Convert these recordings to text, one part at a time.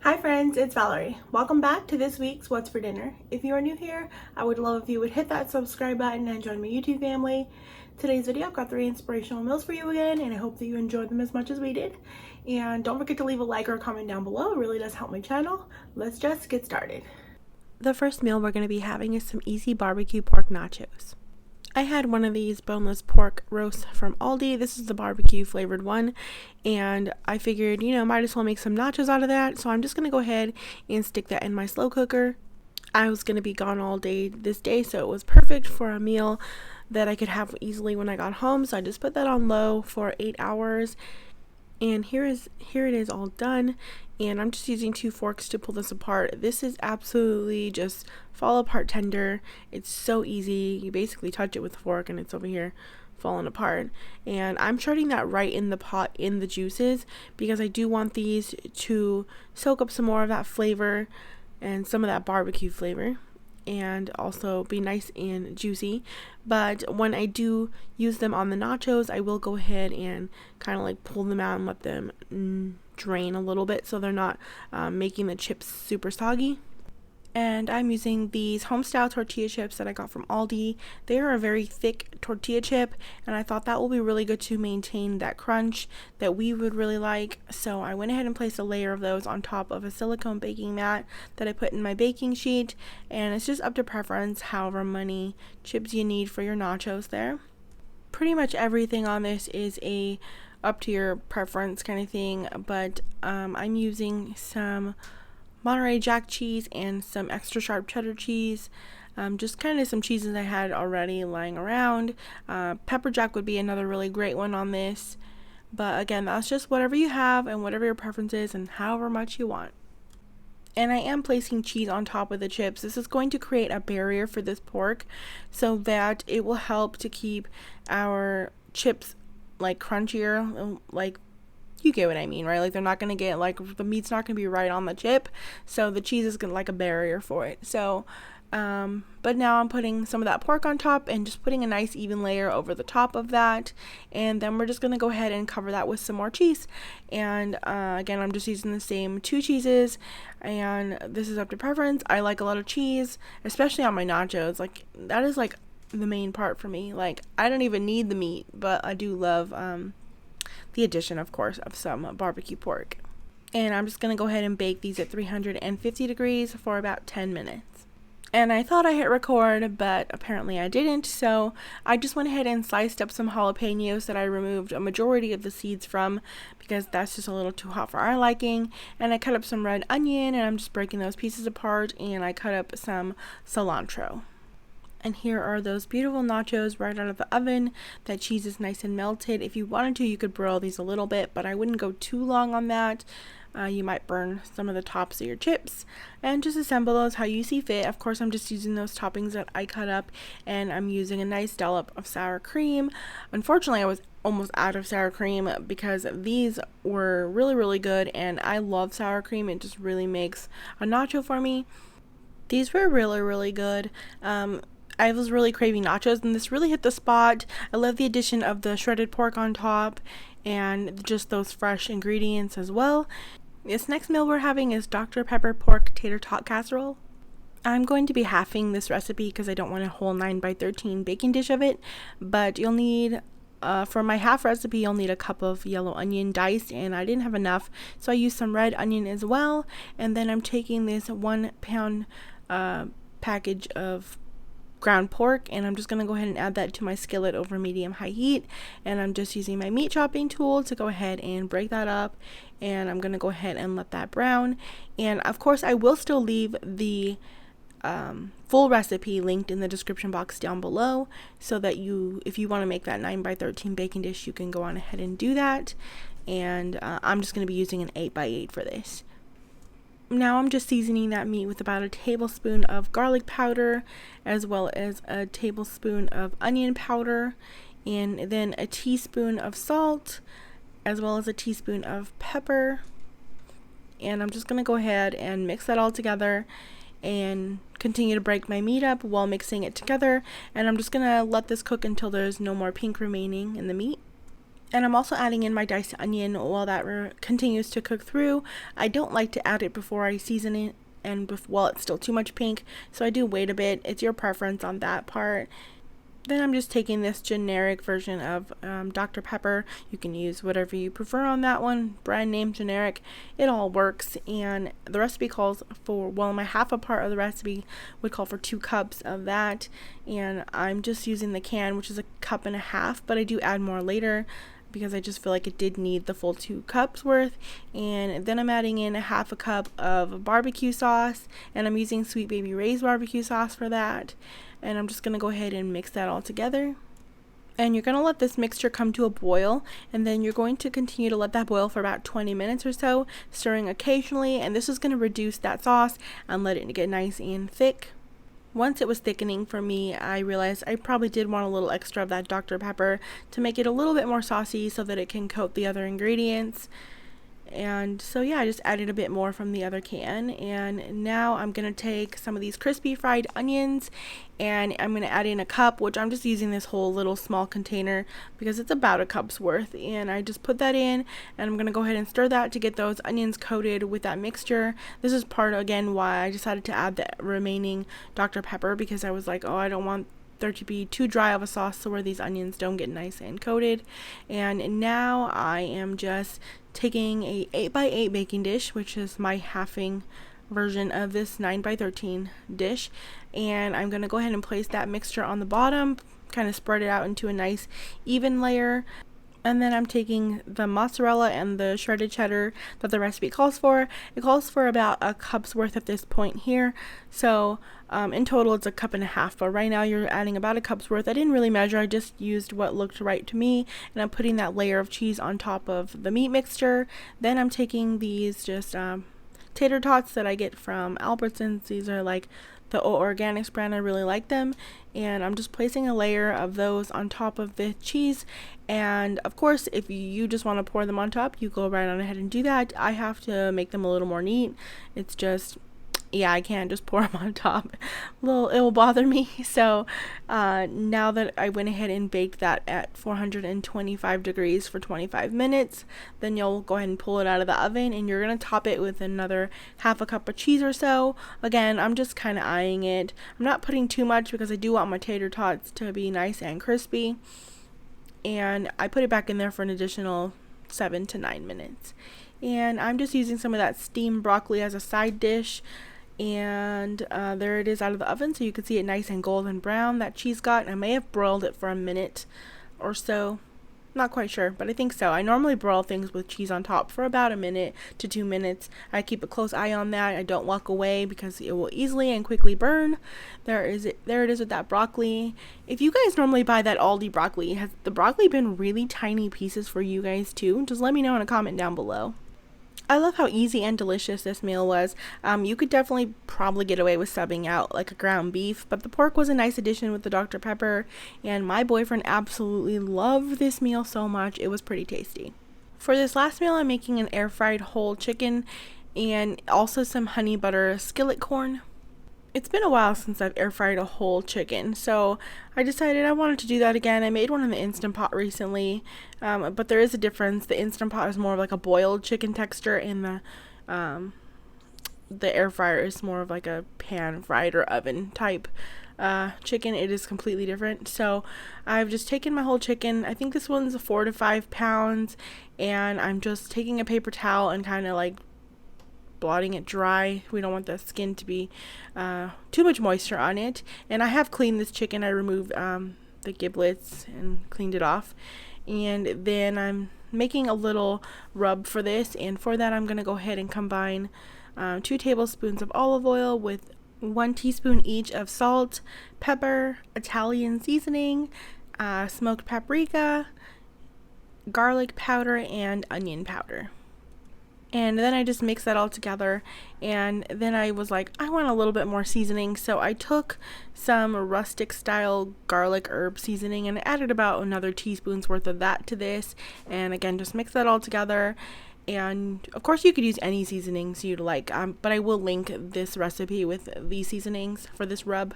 Hi friends, it's Valerie. Welcome back to this week's What's for Dinner. If you are new here, I would love if you would hit that subscribe button and join my YouTube family. Today's video, I've got 3 inspirational meals for you again, and I hope that you enjoyed them as much as we did. And don't forget to leave a like or a comment down below. It really does help my channel. Let's just get started. The first meal we're going to be having is some easy barbecue pork nachos. I had one of these boneless pork roasts from Aldi. This is the barbecue flavored one, and I figured, might as well make some nachos out of that. So I'm just going to go ahead and stick that in my slow cooker. I was going to be gone all day this day, so it was perfect for a meal that I could have easily when I got home. So I just put that on low for 8 hours. And here it is all done, and I'm just using 2 forks to pull this apart. This is absolutely just fall apart tender. It's so easy. You basically touch it with a fork and it's over here falling apart. And I'm shredding that right in the pot in the juices because I do want these to soak up some more of that flavor and some of that barbecue flavor, and also be nice and juicy. But when I do use them on the nachos, I will go ahead and kind of like pull them out and let them drain a little bit so they're not making the chips super soggy. And I'm using these homestyle tortilla chips that I got from Aldi. They are a very thick tortilla chip, and I thought that will be really good to maintain that crunch that we would really like. So I went ahead and placed a layer of those on top of a silicone baking mat that I put in my baking sheet, and it's just up to preference however many chips you need for your nachos there. Pretty much everything on this is up to your preference kind of thing, but I'm using some Monterey Jack cheese and some extra sharp cheddar cheese, just kind of some cheeses I had already lying around. Pepper jack would be another really great one on this, but again, that's just whatever you have and whatever your preference is and however much you want. And I am placing cheese on top of the chips. This is going to create a barrier for this pork so that it will help to keep our chips like crunchier, like, you get what I mean, right? Like, they're not going to get, like, the meat's not going to be right on the chip, so the cheese is going to like a barrier for it. So, but now I'm putting some of that pork on top and just putting a nice even layer over the top of that, and then we're just going to go ahead and cover that with some more cheese. And again, I'm just using the same 2 cheeses, and this is up to preference. I like a lot of cheese, especially on my nachos. Like, that is like the main part for me. Like, I don't even need the meat, but I do love the addition, of course, of some barbecue pork. And I'm just going to go ahead and bake these at 350 degrees for about 10 minutes. And I thought I hit record, but apparently I didn't, so I just went ahead and sliced up some jalapenos that I removed a majority of the seeds from because that's just a little too hot for our liking. And I cut up some red onion, and I'm just breaking those pieces apart, and I cut up some cilantro. And here are those beautiful nachos right out of the oven. That cheese is nice and melted. If you wanted to, you could broil these a little bit, but I wouldn't go too long on that. You might burn some of the tops of your chips. And just assemble those how you see fit. Of course, I'm just using those toppings that I cut up, and I'm using a nice dollop of sour cream. Unfortunately, I was almost out of sour cream because these were really, really good, and I love sour cream. It just really makes a nacho for me. These were really, really good. I was really craving nachos, and this really hit the spot. I love the addition of the shredded pork on top and just those fresh ingredients as well. This next meal we're having is Dr. Pepper pork tater tot casserole. I'm going to be halving this recipe because I don't want a whole 9x13 baking dish of it, but you'll need for my half recipe, you'll need a cup of yellow onion diced, and I didn't have enough, so I used some red onion as well. And then I'm taking this 1 pound package of ground pork, and I'm just going to go ahead and add that to my skillet over medium-high heat, and I'm just using my meat chopping tool to go ahead and break that up, and I'm going to go ahead and let that brown. And of course, I will still leave the full recipe linked in the description box down below, so that if you want to make that 9x13 baking dish, you can go on ahead and do that. And I'm just going to be using an 8x8 for this. Now I'm just seasoning that meat with about a tablespoon of garlic powder, as well as a tablespoon of onion powder, and then a teaspoon of salt, as well as a teaspoon of pepper. And I'm just going to go ahead and mix that all together and continue to break my meat up while mixing it together. And I'm just going to let this cook until there's no more pink remaining in the meat. And I'm also adding in my diced onion while that continues to cook through. I don't like to add it before I season it and while it's still too much pink, so I do wait a bit. It's your preference on that part. Then I'm just taking this generic version of Dr. Pepper. You can use whatever you prefer on that one, brand name, generic, it all works. And the recipe calls for, well, my half a part of the recipe would call for 2 cups of that. And I'm just using the can, which is 1.5 cups, but I do add more later because I just feel like it did need the full 2 cups worth. And then I'm adding in 1/2 cup of barbecue sauce, and I'm using Sweet Baby Ray's barbecue sauce for that. And I'm just going to go ahead and mix that all together. And you're going to let this mixture come to a boil, and then you're going to continue to let that boil for about 20 minutes or so, stirring occasionally, and this is going to reduce that sauce and let it get nice and thick. Once it was thickening for me, I realized I probably did want a little extra of that Dr. Pepper to make it a little bit more saucy so that it can coat the other ingredients. And so yeah, I just added a bit more from the other can, and now I'm going to take some of these crispy fried onions and I'm going to add in 1 cup, which I'm just using this whole little small container because it's about 1 cup's worth, and I just put that in and I'm going to go ahead and stir that to get those onions coated with that mixture. This is part, again, why I decided to add the remaining Dr. Pepper, because I was like, oh, I don't want there to be too dry of a sauce so where these onions don't get nice and coated. And now I am just taking a 8x8 baking dish, which is my halving version of this 9x13 dish, and I'm going to go ahead and place that mixture on the bottom, kind of spread it out into a nice even layer. And then I'm taking the mozzarella and the shredded cheddar that the recipe calls for. It calls for about 1 cup's worth at this point here. So in total it's 1.5 cups, but right now you're adding about 1 cup's worth. I didn't really measure, I just used what looked right to me. And I'm putting that layer of cheese on top of the meat mixture. Then I'm taking these just tater tots that I get from Albertsons. These are like the Organics brand. I really like them, and I'm just placing a layer of those on top of the cheese. And of course, if you just want to pour them on top, you go right on ahead and do that. I have to make them a little more neat. It's just, yeah, I can't just pour them on top. It will bother me. So now that I went ahead and baked that at 425 degrees for 25 minutes, then you'll go ahead and pull it out of the oven, and you're going to top it with another 1/2 cup of cheese or so. Again, I'm just kind of eyeing it. I'm not putting too much because I do want my tater tots to be nice and crispy. And I put it back in there for an additional 7 to 9 minutes. And I'm just using some of that steamed broccoli as a side dish. And there it is out of the oven, so you can see it nice and golden brown, that cheese got. I may have broiled it for a minute or so, not quite sure, but I think so. I normally broil things with cheese on top for about 1 minute to 2 minutes. I keep a close eye on that. I don't walk away because it will easily and quickly burn. There it is with that broccoli. If you guys normally buy that Aldi broccoli, has the broccoli been really tiny pieces for you guys too? Just let me know in a comment down below. I love how easy and delicious this meal was. You could definitely probably get away with subbing out like a ground beef, but the pork was a nice addition with the Dr. Pepper, and my boyfriend absolutely loved this meal so much. It was pretty tasty. For this last meal, I'm making an air fried whole chicken and also some honey butter skillet corn. It's been a while since I've air fried a whole chicken, so I decided I wanted to do that again. I made one in the Instant Pot recently, but there is a difference. The Instant Pot is more of like a boiled chicken texture, and the air fryer is more of like a pan fried or oven type chicken. It is completely different. So I've just taken my whole chicken. I think this one's 4 to 5 pounds, and I'm just taking a paper towel and kind of like blotting it dry. We don't want the skin to be too much moisture on it. And I have cleaned this chicken. I removed the giblets and cleaned it off. And then I'm making a little rub for this, and for that I'm going to go ahead and combine 2 tablespoons of olive oil with 1 teaspoon each of salt, pepper, Italian seasoning, smoked paprika, garlic powder, and onion powder. And then I just mixed that all together, and then I was like, I want a little bit more seasoning, so I took some rustic style garlic herb seasoning and added about another teaspoon's worth of that to this, and again just mix that all together. And of course you could use any seasonings you'd like, but I will link this recipe with these seasonings for this rub.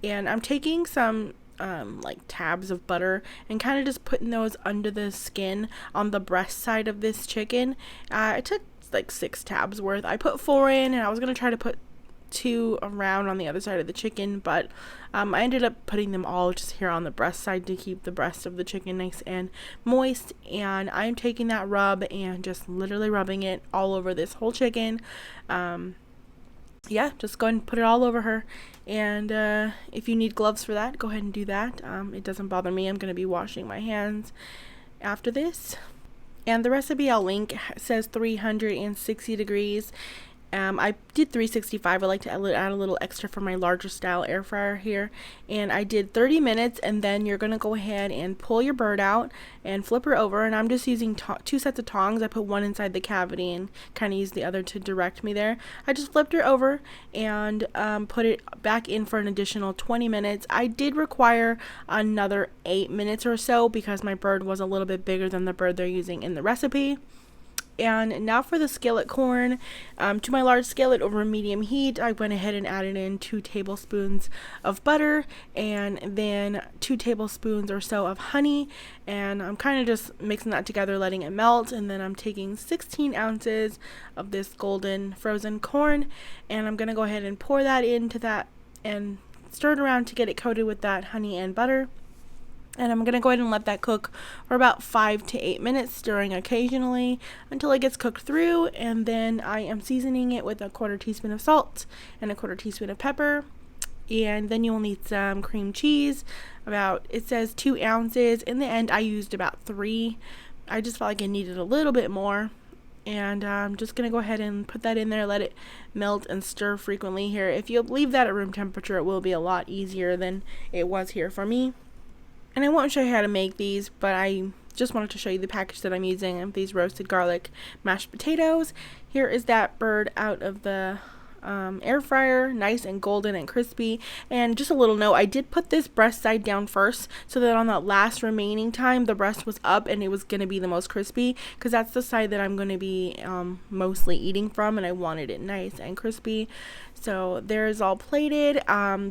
And I'm taking some like tabs of butter and kind of just putting those under the skin on the breast side of this chicken. I took like 6 tabs worth. I put 4 in, and I was going to try to put 2 around on the other side of the chicken, but I ended up putting them all just here on the breast side to keep the breast of the chicken nice and moist. And I'm taking that rub and just literally rubbing it all over this whole chicken. Yeah, just go ahead and put it all over her. And if you need gloves for that, go ahead and do that. It doesn't bother me. I'm going to be washing my hands after this. And the recipe I'll link says 360 degrees. I did 365. I like to add a little extra for my larger style air fryer here. And I did 30 minutes, and then you're going to go ahead and pull your bird out and flip her over. And I'm just using 2 sets of tongs. I put one inside the cavity and kind of used the other to direct me there. I just flipped her over and put it back in for an additional 20 minutes. I did require another 8 minutes or so because my bird was a little bit bigger than the bird they're using in the recipe. And now for the skillet corn. To my large skillet over medium heat, I went ahead and added in 2 tablespoons of butter and then 2 tablespoons or so of honey. And I'm kind of just mixing that together, letting it melt. And then I'm taking 16 ounces of this golden frozen corn, and I'm going to go ahead and pour that into that and stir it around to get it coated with that honey and butter. And I'm going to go ahead and let that cook for about 5 to 8 minutes, stirring occasionally until it gets cooked through. And then I am seasoning it with a 1/4 teaspoon of salt and a 1/4 teaspoon of pepper. And then you will need some cream cheese. It says 2 ounces. In the end, I used about 3. I just felt like I needed a little bit more. And I'm just going to go ahead and put that in there, let it melt and stir frequently here. If you leave that at room temperature, it will be a lot easier than it was here for me. And I won't show you how to make these, but I just wanted to show you the package that I'm using of these roasted garlic mashed potatoes. Here is that bird out of the air fryer, nice and golden and crispy. And just a little note, I did put this breast side down first so that on that last remaining time the breast was up and it was going to be the most crispy, because that's the side that I'm going to be mostly eating from, and I wanted it nice and crispy. So there's all plated.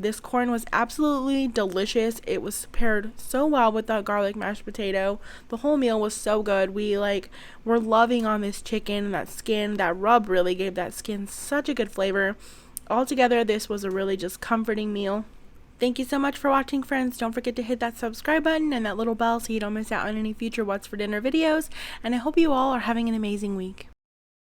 This corn was absolutely delicious. It was paired so well with the garlic mashed potato. The whole meal was so good. We were loving on this chicken, and that skin, that rub really gave that skin such a good flavor. Altogether, this was a really just comforting meal. Thank you so much for watching, friends. Don't forget to hit that subscribe button and that little bell so you don't miss out on any future What's for Dinner videos. And I hope you all are having an amazing week.